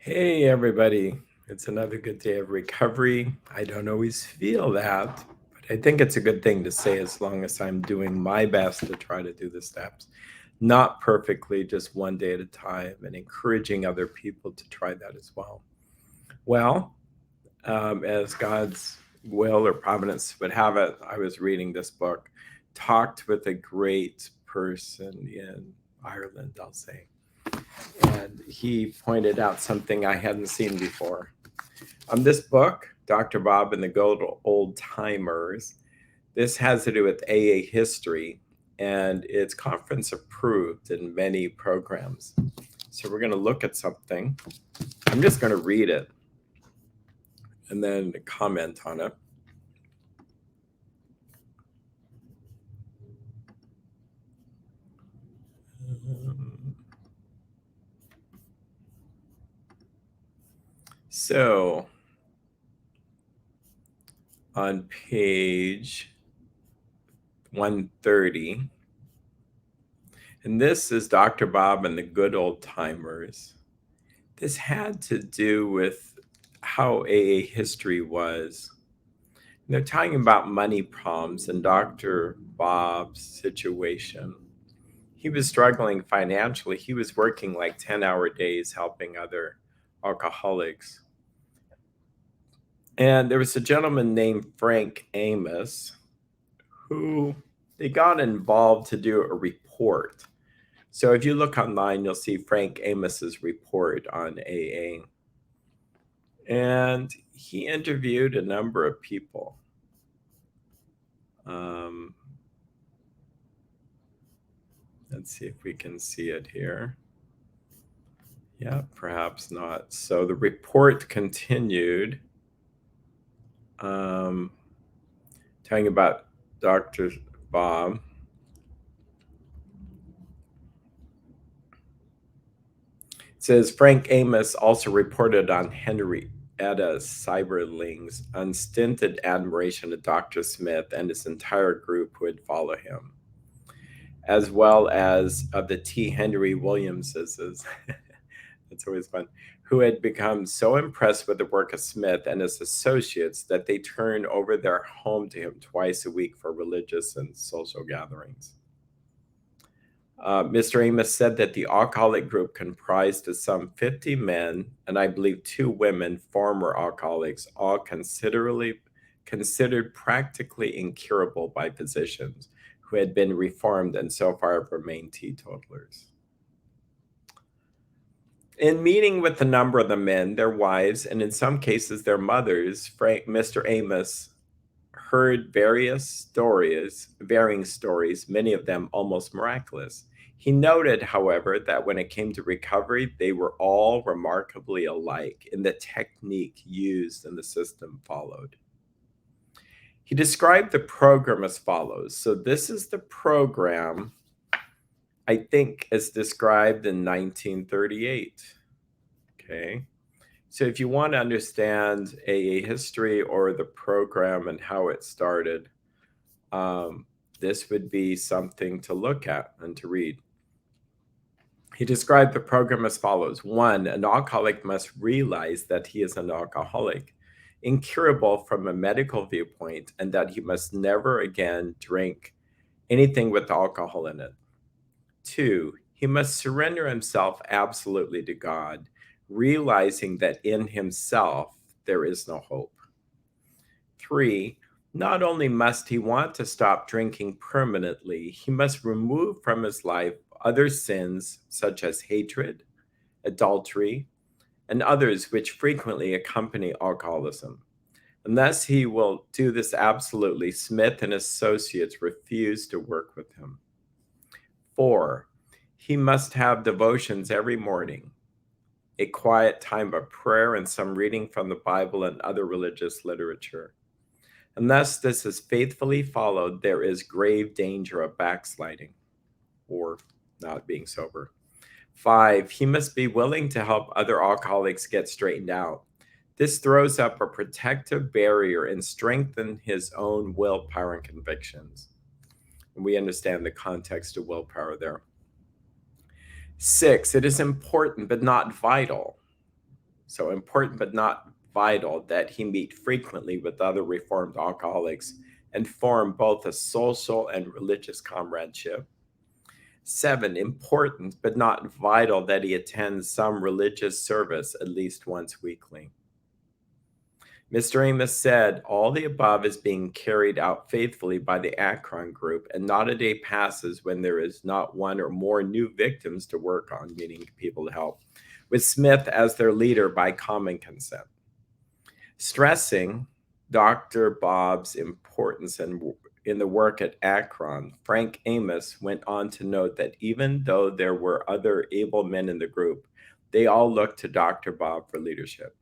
Hey, everybody. It's another good day of recovery. I don't always feel that, but I think it's a good thing to say as long as I'm doing my best to try to do the steps. Not perfectly, just one day at a time, and encouraging other people to try that as well. Well, as God's will or providence would have it, I was reading this book, talked with a great person in Ireland, I'll say. And he pointed out something I hadn't seen before. This book, Dr. Bob and the Good Oldtimers, this has to do with AA history, and it's conference approved in many programs. So we're going to look at something. I'm just going to read it and then comment on it. So on page 130, and this is Dr. Bob and the Good Oldtimers. This had to do with how AA history was. And they're talking about money problems and Dr. Bob's situation. He was struggling financially. He was working like 10-hour days helping other alcoholics. And there was a gentleman named Frank Amos who they got involved to do a report. So if you look online, you'll see Frank Amos's report on AA. And he interviewed a number of people. Let's see if we can see it here. Yeah, perhaps not. So the report continued, talking about Dr. Bob. It says Frank Amos also reported on Henrietta Seiberling's unstinted admiration of Dr. Smith and his entire group who would follow him, as well as of the T. Henry Williamses. That's always fun. Who had become so impressed with the work of Smith and his associates that they turned over their home to him twice a week for religious and social gatherings. Mr. Amos said that the alcoholic group comprised of some 50 men and I believe 2 women, former alcoholics, all considered practically incurable by physicians who had been reformed and so far have remained teetotalers. In meeting with a number of the men, their wives, and in some cases their mothers, Mr. Amos heard varying stories, many of them almost miraculous. He noted, however, that when it came to recovery, they were all remarkably alike in the technique used and the system followed. He described the program as follows. So this is the program, I think, as described in 1938. Okay. So if you want to understand AA history or the program and how it started, this would be something to look at and to read. He described the program as follows. 1, an alcoholic must realize that he is an alcoholic, incurable from a medical viewpoint, and that he must never again drink anything with alcohol in it. 2, he must surrender himself absolutely to God, realizing that in himself there is no hope. 3, not only must he want to stop drinking permanently, he must remove from his life other sins such as hatred, adultery, and others which frequently accompany alcoholism. Unless he will do this absolutely, Smith and associates refuse to work with him. 4, he must have devotions every morning, a quiet time of prayer and some reading from the Bible and other religious literature. Unless this is faithfully followed, there is grave danger of backsliding or not being sober. 5, he must be willing to help other alcoholics get straightened out. This throws up a protective barrier and strengthens his own willpower and convictions. And we understand the context of willpower there. 6, it is important but not vital. So important but not vital that he meet frequently with other reformed alcoholics and form both a social and religious comradeship. 7, important but not vital that he attends some religious service at least once weekly. Mr. Amos said all the above is being carried out faithfully by the Akron group, and not a day passes when there is not one or more new victims to work on, meaning people to help, with Smith as their leader by common consent. Stressing Dr. Bob's importance in the work at Akron, Frank Amos went on to note that even though there were other able men in the group, they all looked to Dr. Bob for leadership.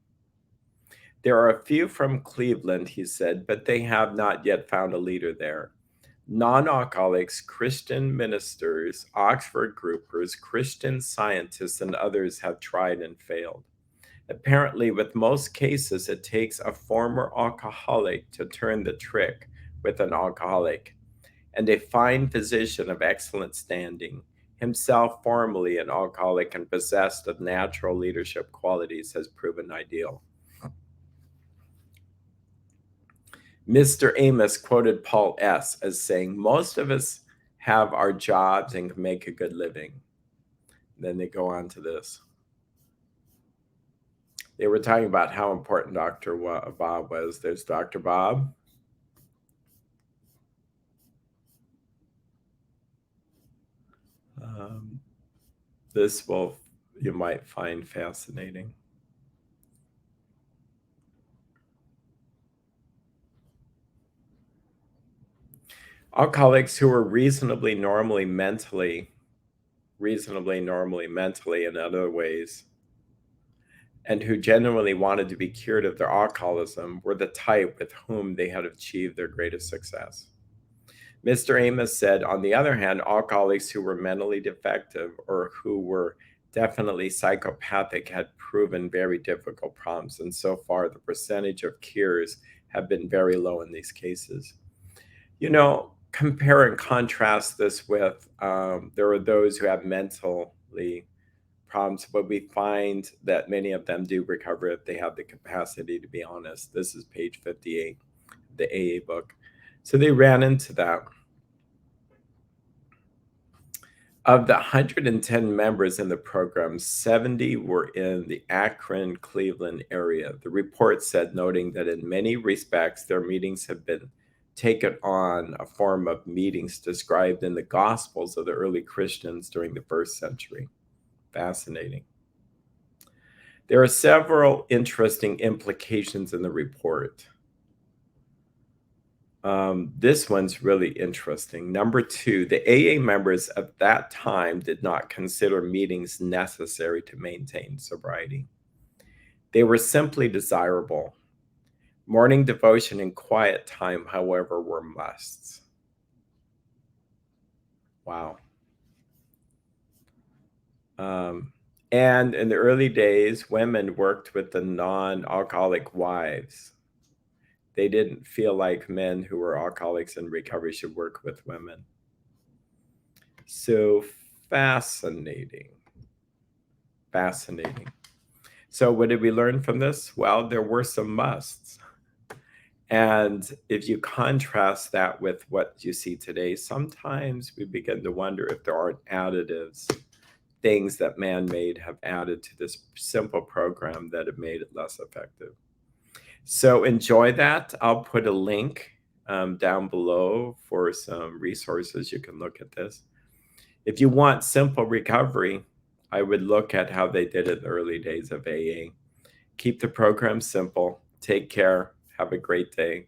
There are a few from Cleveland, he said, but they have not yet found a leader there. Non-alcoholics, Christian ministers, Oxford groupers, Christian scientists, and others have tried and failed. Apparently, with most cases, it takes a former alcoholic to turn the trick with an alcoholic, and a fine physician of excellent standing, himself formerly an alcoholic and possessed of natural leadership qualities, has proven ideal. Mr. Amos quoted Paul S. as saying, most of us have our jobs and can make a good living. Then they go on to this. They were talking about how important Dr. Bob was. There's Dr. Bob. This you might find fascinating. Alcoholics who were reasonably normally mentally in other ways, and who genuinely wanted to be cured of their alcoholism were the type with whom they had achieved their greatest success. Mr. Amos said, on the other hand, alcoholics who were mentally defective or who were definitely psychopathic had proven very difficult problems, and so far the percentage of cures have been very low in these cases. You know, compare and contrast this with there are those who have mentally problems, but we find that many of them do recover if they have the capacity to be honest. This is page 58, the AA book. So they ran into that. Of the 110 members in the program, 70 were in the Akron, Cleveland area. The report said, noting that in many respects, their meetings have been taken on a form of meetings described in the Gospels of the early Christians during the first century. Fascinating. There are several interesting implications in the report. This one's really interesting. Number 2, the AA members at that time did not consider meetings necessary to maintain sobriety. They were simply desirable. Morning devotion and quiet time, however, were musts. Wow. And in the early days, women worked with the non-alcoholic wives. They didn't feel like men who were alcoholics in recovery should work with women. So fascinating. Fascinating. So what did we learn from this? Well, there were some musts. And if you contrast that with what you see today, sometimes we begin to wonder if there aren't additives, things that man-made have added to this simple program that have made it less effective. So enjoy that. I'll put a link down below for some resources. You can look at this. If you want simple recovery, I would look at how they did it in the early days of AA. Keep the program simple. Take care. Have a great day.